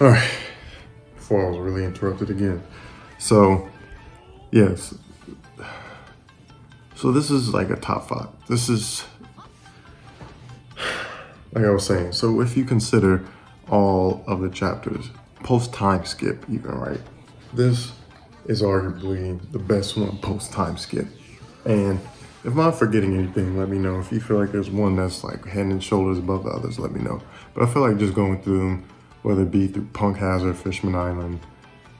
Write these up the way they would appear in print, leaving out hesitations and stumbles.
All right, before I was really interrupted again. So, yes. So this is like a top five. This is, like I was saying, so if you consider all of the chapters, post time skip even, right? This is arguably the best one post time skip. And if I'm forgetting anything, let me know. If you feel like there's one that's like head and shoulders above the others, let me know. But I feel like just going through them, whether it be through Punk Hazard, Fishman Island,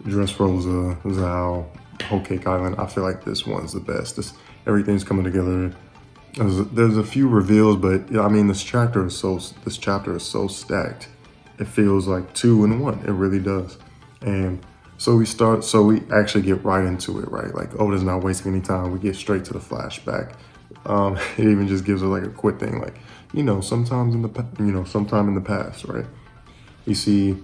Dressrosa, Zao, Whole Cake Island, I feel like this one's the best. Everything's coming together. There's a few reveals, but I mean, this chapter is so stacked. It feels like two in one. It really does. And so we actually get right into it, right? Like Oda's not wasting any time. We get straight to the flashback. It even just gives us like a quick thing, like sometime in the past, right? You see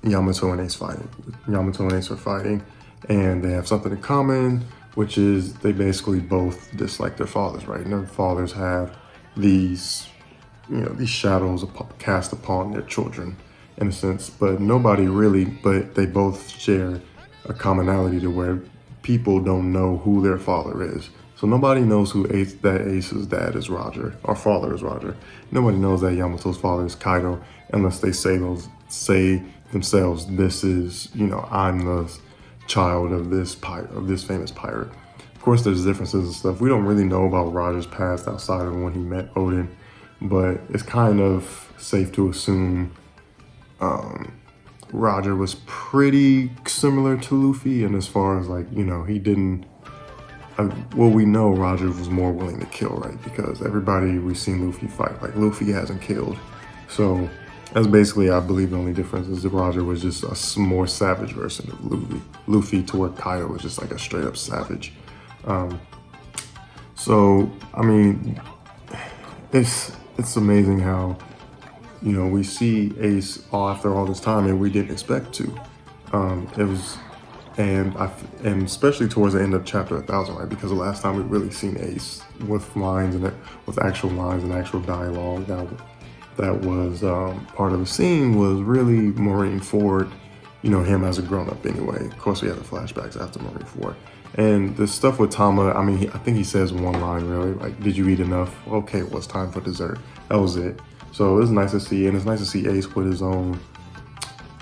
Yamato and Ace fighting. Yamato and Ace are fighting, and they have something in common, which is they basically both dislike their fathers, right? And their fathers have these, these shadows cast upon their children, in a sense. But but they both share a commonality to where people don't know who their father is. So nobody knows that Ace's dad is Roger, or father is Roger. Nobody knows that Yamato's father is Kaido, unless they say themselves, this is, I'm the child of this famous pirate. Of course, there's differences and stuff. We don't really know about Roger's past outside of when he met Odin, but it's kind of safe to assume Roger was pretty similar to Luffy, and as far as like, he didn't. Well, we know Roger was more willing to kill, right? Because everybody we've seen Luffy fight, like Luffy hasn't killed, so that's basically, I believe, the only difference is that Roger was just a more savage version of Luffy, to where Kaido was just like a straight up savage. So I mean, it's amazing how we see Ace after all this time, and we didn't expect to. It was, and especially towards the end of chapter 1000, right? Because the last time we really seen Ace with lines and with actual lines and actual dialogue that was part of the scene was really Marineford. Him as a grown up anyway. Of course, we had the flashbacks after Marineford. And the stuff with Tama, I mean, I think he says one line really, like, "Did you eat enough? Okay, well, it's time for dessert." That was it. So it was nice to see, and it's nice to see Ace with his own,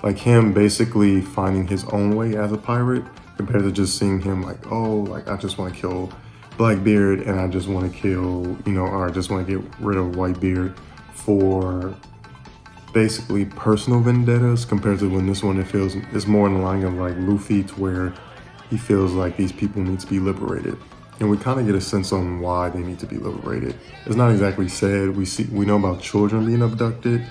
like him basically finding his own way as a pirate, compared to just seeing him like, oh, like I just want to kill Blackbeard, and I just want to kill, or I just want to get rid of Whitebeard for basically personal vendettas, compared to when this one it's more in the line of like Luffy, to where he feels like these people need to be liberated. And we kind of get a sense on why they need to be liberated. It's not exactly said. We know about children being abducted,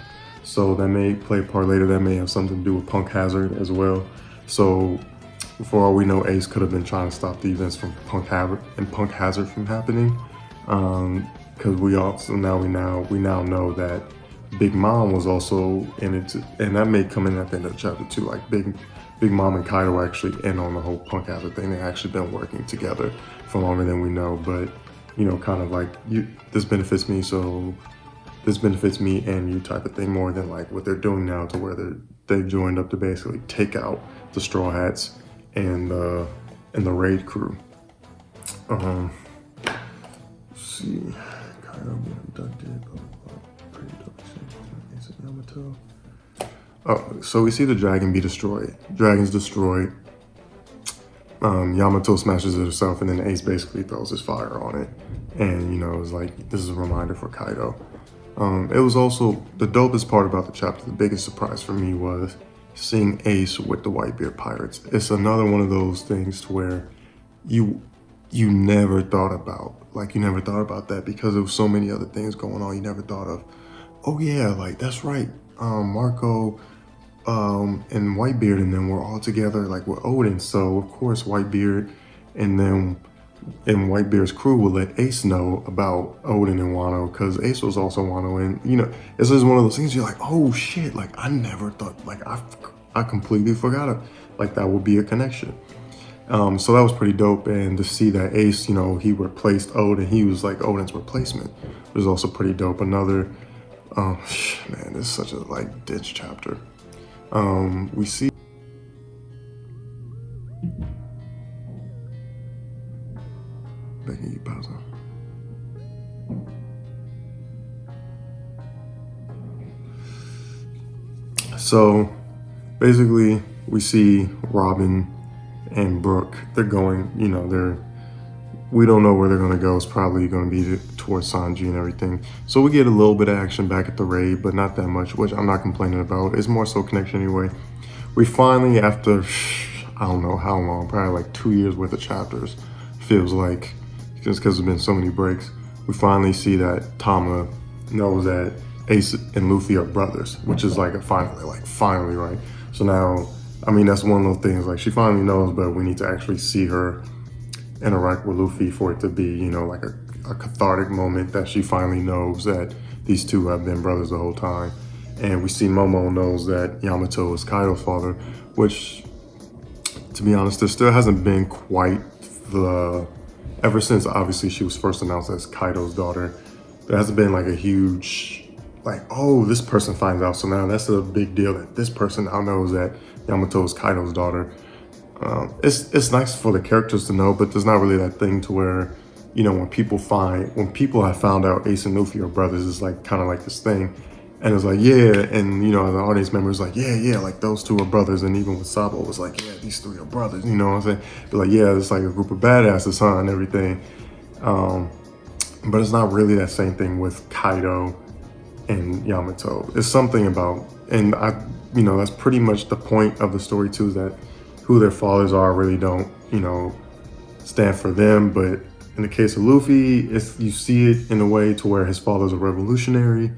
so that may play a part later. That may have something to do with Punk Hazard as well. So for all we know, Ace could have been trying to stop the events from Punk Hazard from happening. Because we now know that Big Mom was also in it, and that may come in at the end of chapter 2. Like Big Mom and Kaido were actually in on the whole Punk Hazard thing. They actually been working together for longer than we know, but kind of like this benefits me, so this benefits me and you type of thing, more than like what they're doing now, to where they've joined up to basically take out the Straw Hats and the raid crew. Let's see, Kaido being abducted. Yamato. Oh, so we see the dragon be destroyed. Dragon's destroyed. Yamato smashes it herself, and then Ace basically throws his fire on it. And, it's like, this is a reminder for Kaido. It was also, the dopest part about the chapter, the biggest surprise for me, was seeing Ace with the Whitebeard pirates. It's another one of those things to where you never thought about. Like, you never thought about that because there was so many other things going on. You never thought of, oh yeah, like, that's right. Marco and Whitebeard and them were all together, like, with Odin. So of course Whitebeard and Whitebeard's crew will let Ace know about Odin and Wano, because Ace was also Wano. And it's just one of those things you're like, oh shit, like I never thought, like I completely forgot it, like that would be a connection. So that was pretty dope. And to see that Ace, he replaced Odin, he was like Odin's replacement, was also pretty dope. Another, oh man, this is such a like ditch chapter. We see so basically we see Robin and Brooke. They're going, we don't know where they're going to go. It's probably going to be towards Sanji and everything. So we get a little bit of action back at the raid, but not that much, which I'm not complaining about. It's more so connection anyway. We finally, after, I don't know how long, probably like 2 years worth of chapters, feels like, just because there's been so many breaks, we finally see that Tama knows that Ace and Luffy are brothers, which is like finally, right? So now, I mean, that's one of those things, like she finally knows, but we need to actually see her interact with Luffy for it to be, like a cathartic moment that she finally knows that these two have been brothers the whole time. And we see Momo knows that Yamato is Kaido's father, which, to be honest, there still hasn't been quite ever since obviously she was first announced as Kaido's daughter, there hasn't been like a huge, like, oh, this person finds out, so now that's a big deal that this person now knows that Yamato is Kaido's daughter. It's nice for the characters to know, but there's not really that thing to where, when people have found out Ace and Luffy are brothers, it's like kind of like this thing. And it's like, yeah, and the audience members like, yeah, like those two are brothers. And even with Sabo, it was like, yeah, these three are brothers, you know what I'm saying? They're like, yeah, it's like a group of badasses, huh, and everything. But it's not really that same thing with Kaido and Yamato. It's something about, and that's pretty much the point of the story too, is that who their fathers are really don't, stand for them. But in the case of Luffy, you see it in a way to where his father's a revolutionary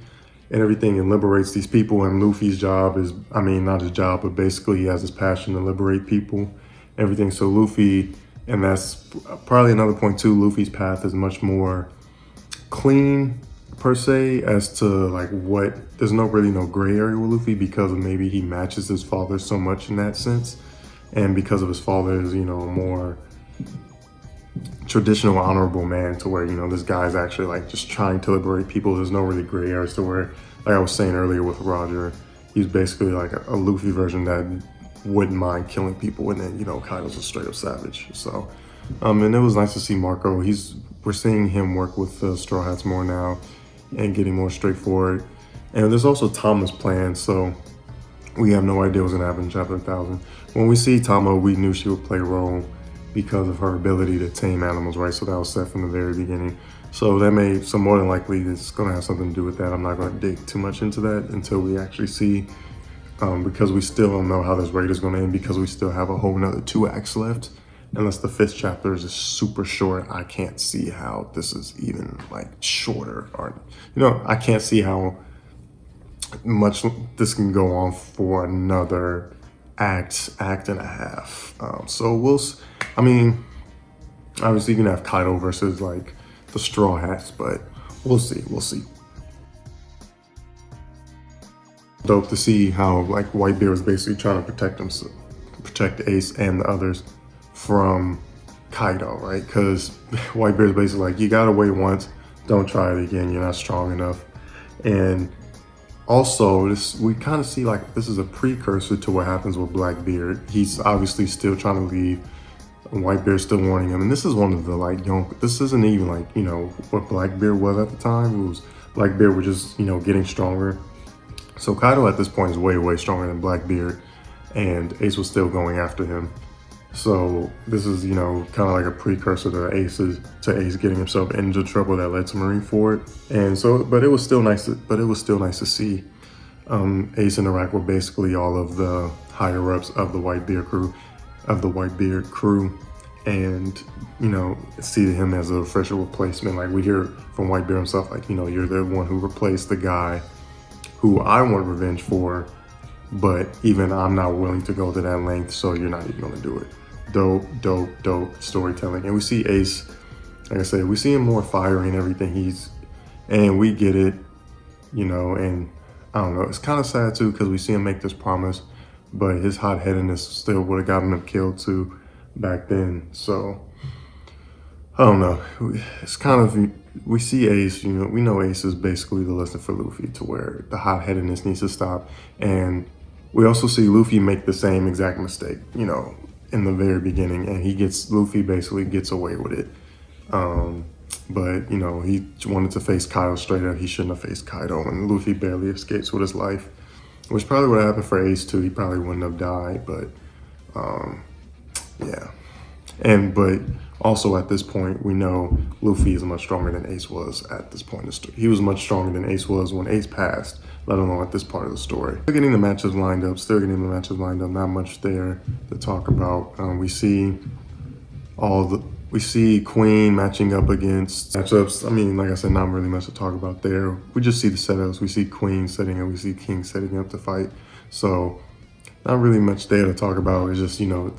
and everything, and liberates these people. And Luffy's job is, not his job, but basically he has this passion to liberate people, everything. So Luffy, and that's probably another point too, Luffy's path is much more clean per se, as to like there's really no gray area with Luffy, because of maybe he matches his father so much in that sense. And because of his father's, a more traditional, honorable man, to where, this guy's actually like just trying to liberate people. There's no really gray areas to where, like I was saying earlier with Roger, he's basically like a Luffy version that wouldn't mind killing people. And then, Kaido's a straight up savage. So, and it was nice to see Marco. We're seeing him work with the Straw Hats more now and getting more straightforward. And there's also Tama's plan. So we have no idea what's gonna happen in chapter 1000. When we see Tama, we knew she would play a role because of her ability to tame animals, right? So that was set from the very beginning. So more than likely it's gonna have something to do with that. I'm not gonna dig too much into that until we actually see, because we still don't know how this raid is gonna end, because we still have a whole nother 2 acts left. Unless the 5th chapter is super short, I can't see how this is even like shorter, or, I can't see how much this can go on for another act and a half. So obviously you're gonna have Kaido versus like the Straw Hats, but we'll see. Dope to see how like Whitebeard was basically trying to protect Ace and the others from Kaido, right? Because Whitebeard's basically like, you gotta wait once, don't try it again, you're not strong enough. And also, we kind of see like this is a precursor to what happens with Blackbeard. He's obviously still trying to leave, and Whitebeard's still warning him. And this is one of the like this isn't even like, what Blackbeard was at the time. It was Blackbeard was just, getting stronger. So Kaido at this point is way, way stronger than Blackbeard, and Ace was still going after him. So this is, kind of like a precursor to Ace getting himself into trouble that led to Marineford. And so, but it was still nice to see Ace interact with basically all of the higher ups of the Whitebeard crew, and see him as a official replacement. Like we hear from Whitebeard himself, like, you're the one who replaced the guy who I want revenge for, but even I'm not willing to go to that length, so you're not even gonna do it. Dope storytelling. And we see Ace, like I said, we see him more fiery and everything. And we get it, and I don't know, it's kind of sad too, because we see him make this promise, but his hot-headedness still would have gotten him killed too back then. So I don't know, it's kind of, we see Ace, we know Ace is basically the lesson for Luffy, to where the hot-headedness needs to stop. And we also see Luffy make the same exact mistake, you know, in the very beginning, and Luffy basically gets away with it. But, you know, he wanted to face Kaido straight up. He shouldn't have faced Kaido, and Luffy barely escapes with his life, which probably would have happened for Ace too. He probably wouldn't have died, but yeah. But also at this point, we know Luffy is much stronger than Ace was at this point in the story. He was much stronger than Ace was when Ace passed, let alone at this part of the story. Still getting the matches lined up, not much there to talk about. We see Queen matching up against matchups. I mean, like I said, not really much to talk about there. We just see the setups. We see Queen setting up, we see King setting up to fight. So not really much there to talk about. It's just, you know,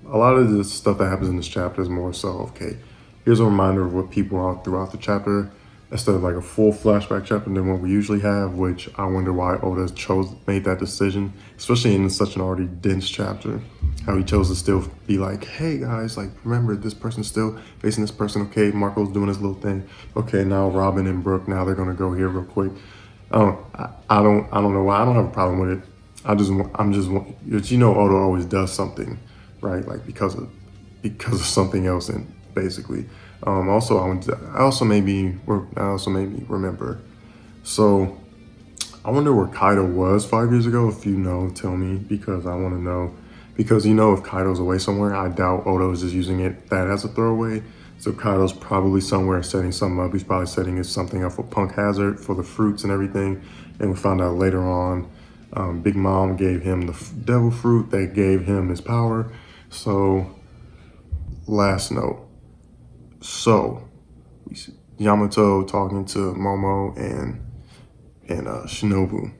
a lot of the stuff that happens in this chapter is more so, okay, here's a reminder of what people are throughout the chapter, instead of like a full flashback chapter than what we usually have, which I wonder why Oda made that decision, especially in such an already dense chapter, how he chose to still be like, hey guys, like, remember, this person's still facing this person. Okay, Marco's doing his little thing. Okay, now Robin and Brooke, now they're gonna go here real quick. I don't know why. I don't have a problem with it. You know, Oda always does something, right? Like because of something else, and basically, I also made me remember. So I wonder where Kaido was 5 years ago. If you know, tell me, because I want to know. Because, you know, if Kaido's away somewhere, I doubt Oda is just using that as a throwaway. So Kaido's probably somewhere setting something up. He's probably setting something up for Punk Hazard, for the fruits and everything. And we found out later on, Big Mom gave him the devil fruit that gave him his power. So, last note. So, we see Yamato talking to Momo and Shinobu.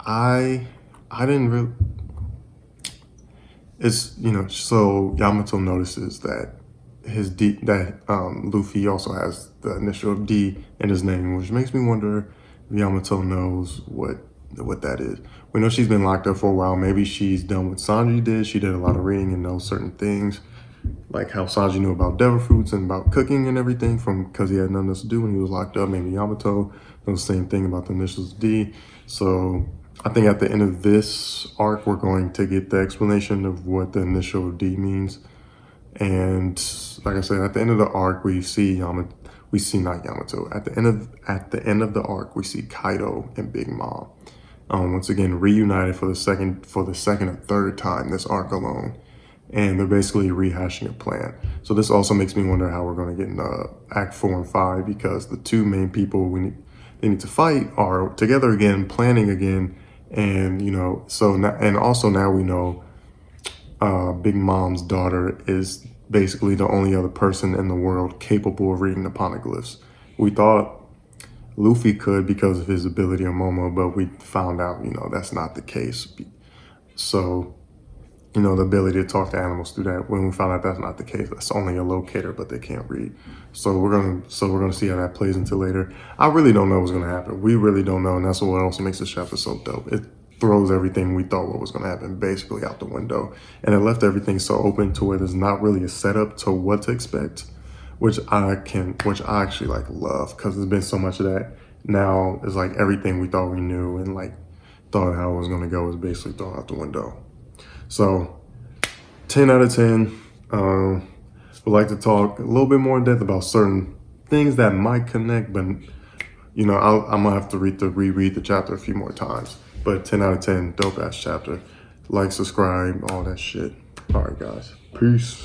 I didn't really. It's, you know, so Yamato notices that Luffy also has the initial D in his name, which makes me wonder if Yamato knows what that is. We know she's been locked up for a while. Maybe she's done what Sanji did. She did a lot of reading and knows certain things, like how Sanji knew about devil fruits and about cooking and everything because he had nothing else to do when he was locked up. Maybe Yamato knows the same thing about the initials D. So I think at the end of this arc, we're going to get the explanation of what the initial D means. And like I said, at the end of the arc, we see not Yamato. At the end of the arc, we see Kaido and Big Mom, once again reunited for the second or third time this arc alone, and they're basically rehashing a plan. So this also makes me wonder how we're going to get into Act 4 and 5, because the two main people they need to fight are together again, planning again, and, you know, so now, and also now we know Big Mom's daughter is basically the only other person in the world capable of reading the poneglyphs. We thought Luffy could because of his ability on Momo, but we found out, you know, that's not the case. So, you know, the ability to talk to animals through that, when we found out that's not the case, that's only a locator, but they can't read. So we're gonna see how that plays into later. I really don't know what's gonna happen. We really don't know, and that's what also makes this chapter so dope. It throws everything we thought what was gonna happen basically out the window, and it left everything so open to where there's not really a setup to what to expect, which I actually like love, because there's been so much of that. Now it's like everything we thought we knew and like thought how it was gonna go is basically thrown out the window. So 10 out of 10. Would like to talk a little bit more in depth about certain things that might connect, but, you know, I'm gonna have to reread the chapter a few more times. But 10 out of 10, dope ass chapter. Like, subscribe, all that shit. All right, guys. Peace.